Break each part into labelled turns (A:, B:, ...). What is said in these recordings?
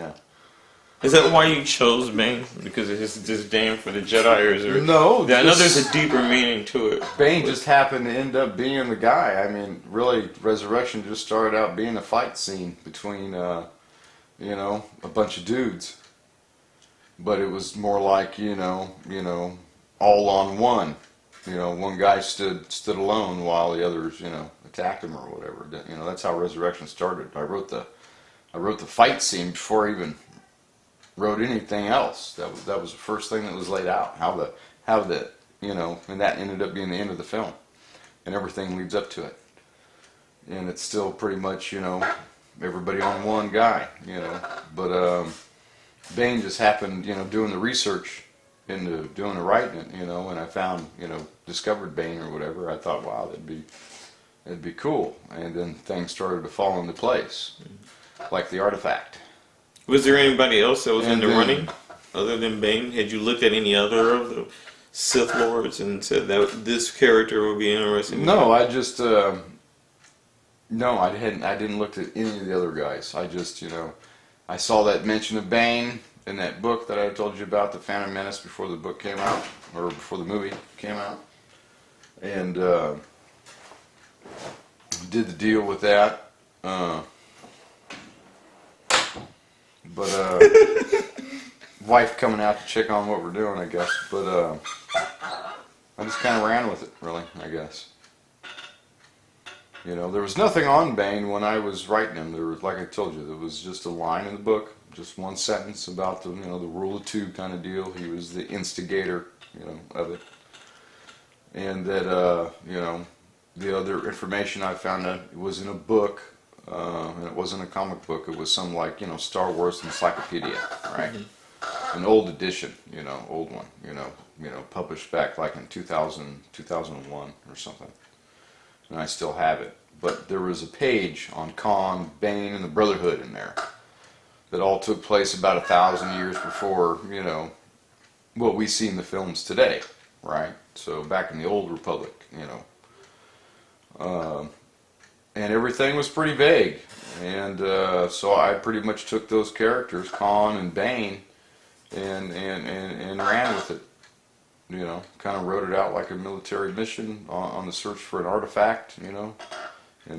A: Yeah.
B: Is that why you chose Bane? Because it's his disdain for the Jedi, or is there?
A: No,
B: I know there's a deeper meaning to it.
A: Bane just happened to end up being the guy. I mean, really, Resurrection just started out being a fight scene between, a bunch of dudes. But it was more like, all on one. One guy stood alone while the others, attacked him or whatever. That's how Resurrection started. I wrote the fight scene before I even wrote anything else. That was the first thing that was laid out. How the and that ended up being the end of the film, and everything leads up to it. And it's still pretty much everybody on one guy, But Bane just happened, doing the research into doing the writing, and I found, discovered Bane or whatever. I thought, wow, it'd be cool. And then things started to fall into place, like the artifact.
B: Was there anybody else that was in the
A: then,
B: running other than Bane? Had you looked at any other of the Sith Lords and said that this character would be interesting?
A: No, I just no, I didn't look at any of the other guys. I just I saw that mention of Bane in that book that I told you about, The Phantom Menace, before the book came out, or before the movie came out, and did the deal with that. But wife coming out to check on what we're doing, I guess. But I just kind of ran with it, really, I guess. There was nothing on Bane when I was writing him. There was, like I told you, there was just a line in the book, just one sentence about the the rule of two kind of deal. He was the instigator, of it, and that the other information I found out was in a book, and it wasn't a comic book. It was some Star Wars encyclopedia, right? Mm-hmm. An old edition, old one, published back like in 2000, 2001 or something. And I still have it. But there was a page on Khan, Bane, and the Brotherhood in there that all took place about 1,000 years before, what we see in the films today, right? So back in the old Republic, and everything was pretty vague. And so I pretty much took those characters, Khan and Bane, and ran with it. Kind of wrote it out like a military mission on the search for an artifact, and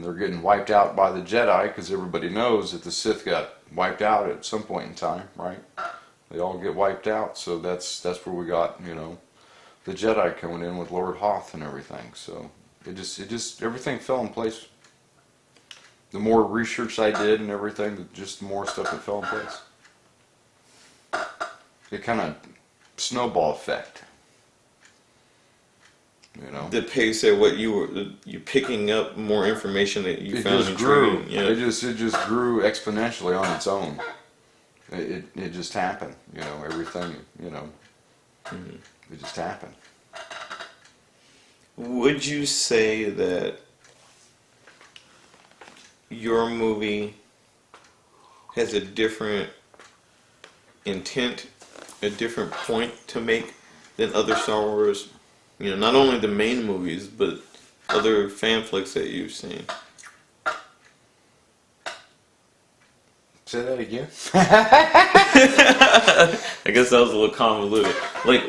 A: they're getting wiped out by the Jedi, because everybody knows that the Sith got wiped out at some point in time, right? They all get wiped out, so that's where we got, the Jedi coming in with Lord Hoth and everything. So it just everything fell in place. The more research I did and everything, just the more stuff that fell in place. It kind of snowball effect.
B: The pace at what you picking up more information that you found intriguing. Yeah.
A: It just grew exponentially on its own. It just happened. Everything.
B: Mm-hmm.
A: It just happened.
B: Would you say that your movie has a different intent, a different point to make than other Star Wars? Not only the main movies, but other fan flicks that you've seen.
A: Say that again?
B: I guess that was a little convoluted. Like,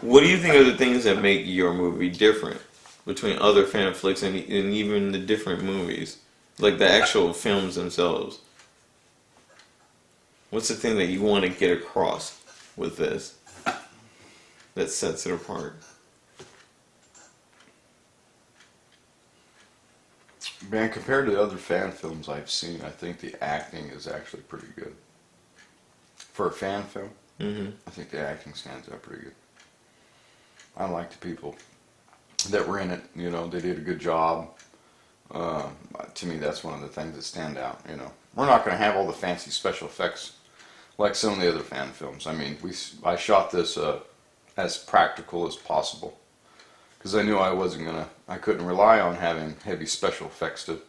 B: what do you think are the things that make your movie different between other fan flicks and even the different movies? Like the actual films themselves. What's the thing that you want to get across with this that sets it apart?
A: Man, compared to the other fan films I've seen, I think the acting is actually pretty good. For a fan film,
B: Mm-hmm.
A: I think the acting stands out pretty good. I like the people that were in it. They did a good job. To me, that's one of the things that stand out. We're not going to have all the fancy special effects like some of the other fan films. I mean, I shot this as practical as possible, because I knew I couldn't rely on having heavy special effects to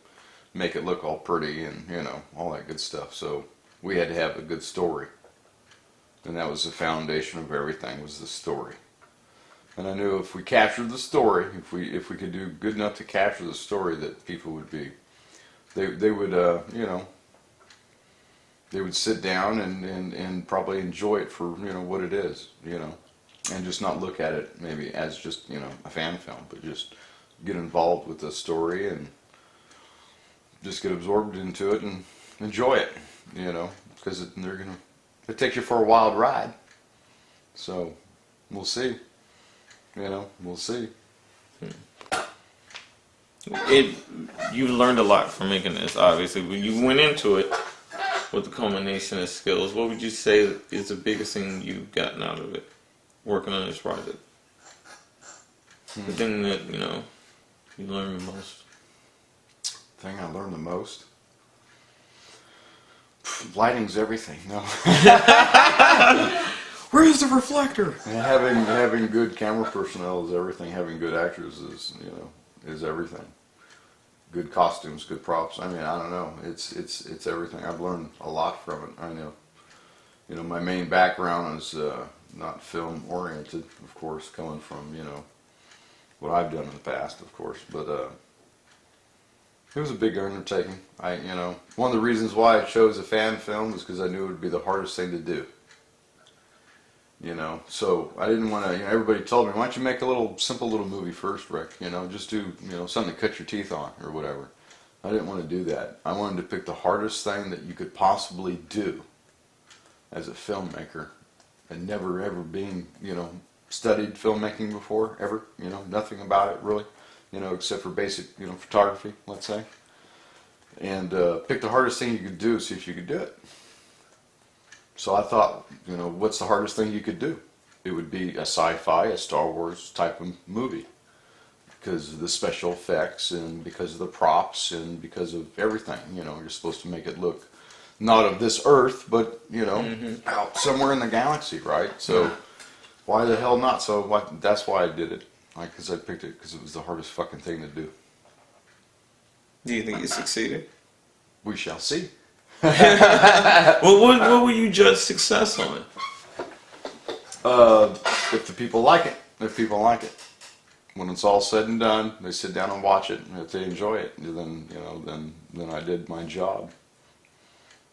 A: make it look all pretty and, all that good stuff. So we had to have a good story. And that was the foundation of everything, was the story. And I knew if we captured the story, if we could do good enough to capture the story, that people would be, they would, they would sit down and probably enjoy it for what it is, and just not look at it maybe as just a fan film, but just get involved with the story and just get absorbed into it and enjoy it, because it takes you for a wild ride. So we'll see, we'll see.
B: You learned a lot from making this. Obviously, when you went into it with the culmination of skills, what would you say is the biggest thing you've gotten out of it, working on this project? The thing that you learned the most.
A: Thing I learned the most. Lighting's everything. No.
B: Where's the reflector?
A: And having good camera personnel is everything. Having good actors is everything. Good costumes, good props. I mean, I don't know. It's everything. I've learned a lot from it. I know. My main background is not film oriented, of course, coming from what I've done in the past, of course. But it was a big undertaking. One of the reasons why I chose a fan film was because I knew it would be the hardest thing to do. So I didn't want to, everybody told me, why don't you make a simple little movie first, Rick? Just do, something to cut your teeth on or whatever. I didn't want to do that. I wanted to pick the hardest thing that you could possibly do as a filmmaker, and never ever being, studied filmmaking before, ever, nothing about it really, except for basic, photography, let's say. And pick the hardest thing you could do, see if you could do it. So I thought, what's the hardest thing you could do? It would be a sci-fi, a Star Wars type of movie. Because of the special effects and because of the props and because of everything. You're supposed to make it look not of this Earth, but, out somewhere in the galaxy, right? So why the hell not? So that's why I did it. Because I picked it because it was the hardest fucking thing to do.
B: Do you think you succeeded?
A: We shall see.
B: Well, what will you judge success on?
A: If the people like it. If people like it. When it's all said and done, they sit down and watch it, and if they enjoy it, then then I did my job.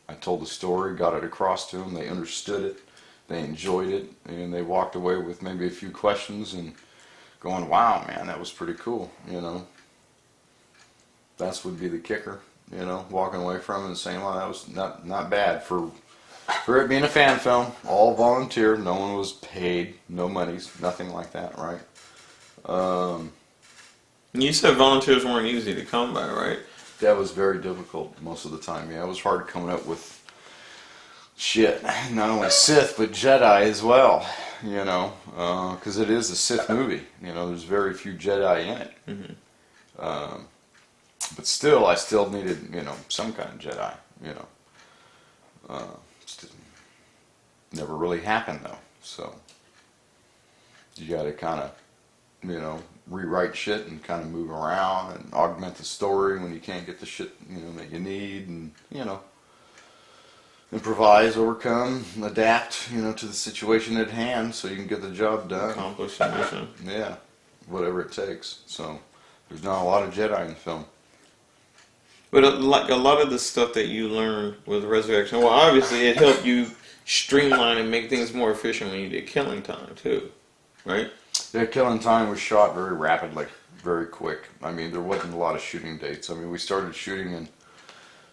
A: I told the story, got it across to them, they understood it, they enjoyed it, and they walked away with maybe a few questions and going, wow, man, that was pretty cool, That would be the kicker, walking away from it and saying, well, that was not bad for it being a fan film, all volunteer, no one was paid, no monies, nothing like that, right?
B: You said volunteers weren't easy to come by, right?
A: That was very difficult most of the time. Yeah, it was hard coming up with shit. Not only Sith, but Jedi as well. Because it is a Sith movie. There's very few Jedi in it.
B: Mm-hmm.
A: But still, I still needed, some kind of Jedi. Never really happened though. So you got to kind of, rewrite shit and kind of move around and augment the story when you can't get the shit, that you need, and, improvise, overcome, adapt, to the situation at hand so you can get the job done.
B: Accomplish the mission.
A: Yeah, whatever it takes. So there's not a lot of Jedi in the film.
B: But like a lot of the stuff that you learned with Resurrection, well, obviously it helped you streamline and make things more efficient when you did Killing Time too, right?
A: Yeah, Killing Time was shot very rapidly, very quick. I mean, there wasn't a lot of shooting dates. I mean, we started shooting in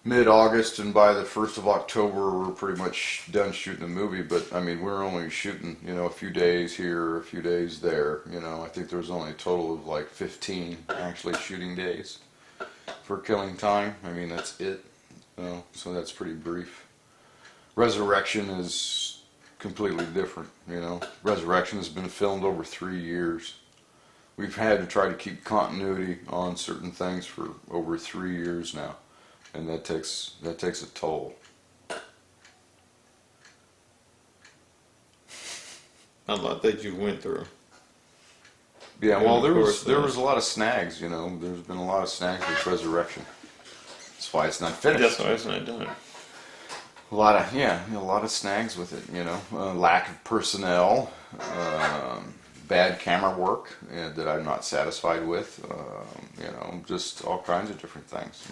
A: mid-August, and by the 1st of October, we were pretty much done shooting the movie. But, I mean, we were only shooting, a few days here, a few days there. I think there was only a total of like 15 actually shooting days for Killing Time. I mean, that's it. So that's pretty brief. Resurrection is completely different, Resurrection has been filmed over 3 years. We've had to try to keep continuity on certain things for over 3 years now, and that takes a toll.
B: A lot that you went through.
A: Yeah, well, there was a lot of snags, There's been a lot of snags with Resurrection. That's why it's not finished.
B: That's why it's not done.
A: A lot of snags with it, lack of personnel, bad camera work that I'm not satisfied with, just all kinds of different things,